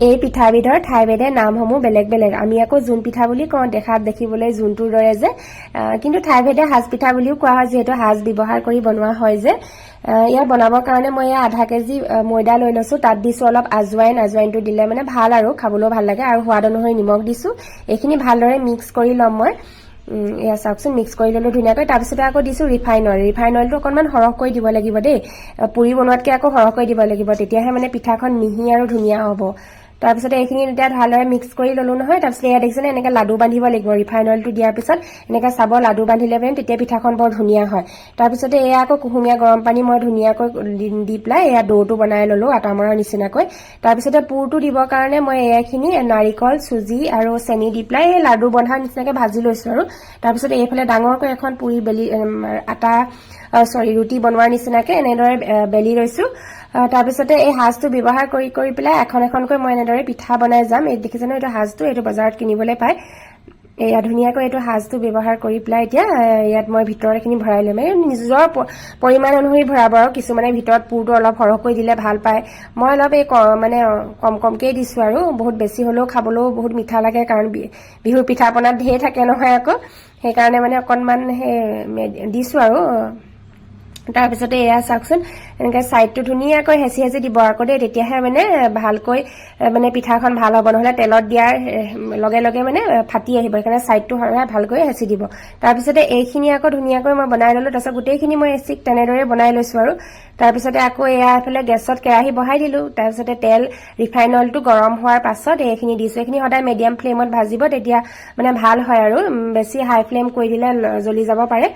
এই পিঠাবিধৰ ঠাইভেদে নামসমূহ বেলেগ বেলেগ। আমি আকৌ জোন পিঠা বুলি কওঁ, দেখাত দেখিবলৈ জোনটোৰ দৰে যে, কিন্তু ঠাইভেদে সাজ পিঠা বুলিও কোৱা হয়, যিহেতু সাজ ব্যৱহাৰ কৰি বনোৱা হয় যে। ইয়াৰ বনাবৰ কাৰণে মই আধা কেজি ময়দা লৈ লৈছোঁ, তাত দিছোঁ অলপ আজৱাইনটো দিলে মানে ভাল আৰু খাবলৈও ভাল লাগে, আৰু সোৱাদ অনুসৰি নিমখ দিছোঁ। এইখিনি ভালদৰে মিক্স কৰি ল'ম মই। এয়া চাওকচোন, মিক্স কৰি ল'লোঁ ধুনীয়াকৈ। তাৰপিছতে আকৌ দিছোঁ ৰিফাইন অইলটো অকণমান সৰহকৈ দিব লাগিব দেই, পুৰি বনোৱাতকৈ আকৌ সৰহকৈ দিব লাগিব, তেতিয়াহে মানে পিঠাখন মিহি আৰু ধুনীয়া হ'ব। তাৰপিছতে এইখিনি এতিয়া ভালদৰে মিক্স কৰি ল'লোঁ নহয়। তাৰপিছত এয়া দেখিছেনে, এনেকৈ লাডু বান্ধিব লাগিব। ৰিফাইন অইলটো দিয়াৰ পিছত এনেকৈ চাব, লাডু বান্ধিলে মানে তেতিয়া পিঠাখন বৰ ধুনীয়া হয়। তাৰপিছতে এয়া আকৌ কুহুমীয়া গৰম পানী মই ধুনীয়াকৈ দি পেলাই এয়া ডৌটো বনাই ল'লোঁ আটা মৰাৰ নিচিনাকৈ। তাৰপিছতে পুৰটো দিবৰ কাৰণে মই এইখিনি নাৰিকল, চুজি আৰু চেনি দি পেলাই এই লাডু বন্ধাৰ নিচিনাকৈ ভাজি লৈছোঁ আৰু। তাৰপিছতে এইফালে ডাঙৰকৈ এখন পুৰি ৰুটি বনোৱাৰ নিচিনাকৈ এনেদৰে বেলি লৈছোঁ। তাৰপিছতে এই সাজটো ব্যৱহাৰ কৰি পেলাই এখন এখনকৈ মই এনেদৰে পিঠা বনাই যাম। এই দেখিছেনে, এইটো সাজটো, এইটো বজাৰত কিনিবলৈ পায়। এয়া ধুনীয়াকৈ এইটো সাজটো ব্যৱহাৰ কৰি পেলাই এতিয়া ইয়াত মই ভিতৰখিনি ভৰাই ল'ম। এই নিজৰ পৰিমাণ অনুসৰি ভৰাব আৰু, কিছুমানে ভিতৰত পুৰটো অলপ সৰহকৈ দিলে ভাল পায়। মই অলপ মানে কমকৈ দিছোঁ আৰু, বহুত বেছি হ'লেও খাবলৈও বহুত মিঠা লাগে, কাৰণ বিহুৰ পিঠা পনাত ঢেৰ থাকে নহয় আকৌ, সেইকাৰণে মানে অকণমান দিছোঁ আৰু। তাৰপিছতে এয়া চাওকচোন, এনেকৈ ছাইডটো ধুনীয়াকৈ হেঁচি হেঁচি দিব আকৌ দেই, তেতিয়াহে মানে ভালকৈ মানে পিঠাখন ভাল হ'ব, নহ'লে তেলত দিয়াৰ লগে লগে মানে ফাটি আহিব, সেইকাৰণে ছাইডটো ভালকৈ হেঁচি দিব। তাৰপিছতে এইখিনি আকৌ ধুনীয়াকৈ মই বনাই ল'লোঁ। তাৰপিছত গোটেইখিনি মই এচিক তেনেদৰে বনাই লৈছোঁ আৰু। তাৰপিছতে আকৌ এয়া এফালে গেছত কেৰাহী বহাই দিলোঁ। তাৰপিছতে ৰিফাইন অইলটো গৰম হোৱাৰ পাছত এইখিনি দিছোঁ। এইখিনি সদায় মিডিয়াম ফ্লেমত ভাজিব, তেতিয়া মানে ভাল হয় আৰু, বেছি হাই ফ্লেম কৰি দিলে জ্বলি যাব পাৰে।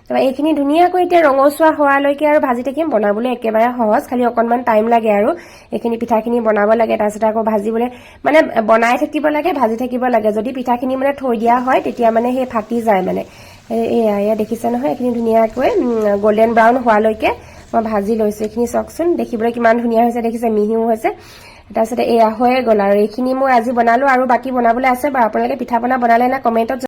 তাৰপৰা এইখিনি ধুনীয়াকৈ এতিয়া ৰঙচুৱা হোৱালৈকে আৰু ভাজি থাকিম। বনাবলৈ একেবাৰে সহজ, খালি অকণমান টাইম লাগে আৰু এইখিনি পিঠাখিনি বনাব লাগে। তাৰপিছতে আকৌ ভাজিবলৈ মানে বনাই থাকিব লাগে, ভাজি থাকিব লাগে। যদি পিঠাখিনি মানে থৈ দিয়া হয়, তেতিয়া মানে সেই ফাটি যায় মানে। এয়া দেখিছে নহয়, এইখিনি ধুনীয়াকৈ গল্ডেন ব্ৰাউন হোৱালৈকে মই ভাজি লৈছোঁ। এইখিনি চাওকচোন, দেখিবলৈ কিমান ধুনীয়া হৈছে, দেখিছে, মিহিও হৈছে। তাৰপিছতে এয়া হৈয়ে গ'ল আৰু, এইখিনি মই আজি বনালোঁ, আৰু বাকী বনাবলৈ আছে বাৰু। আপোনালোকে পিঠা পনা বনালে নে কমেণ্টত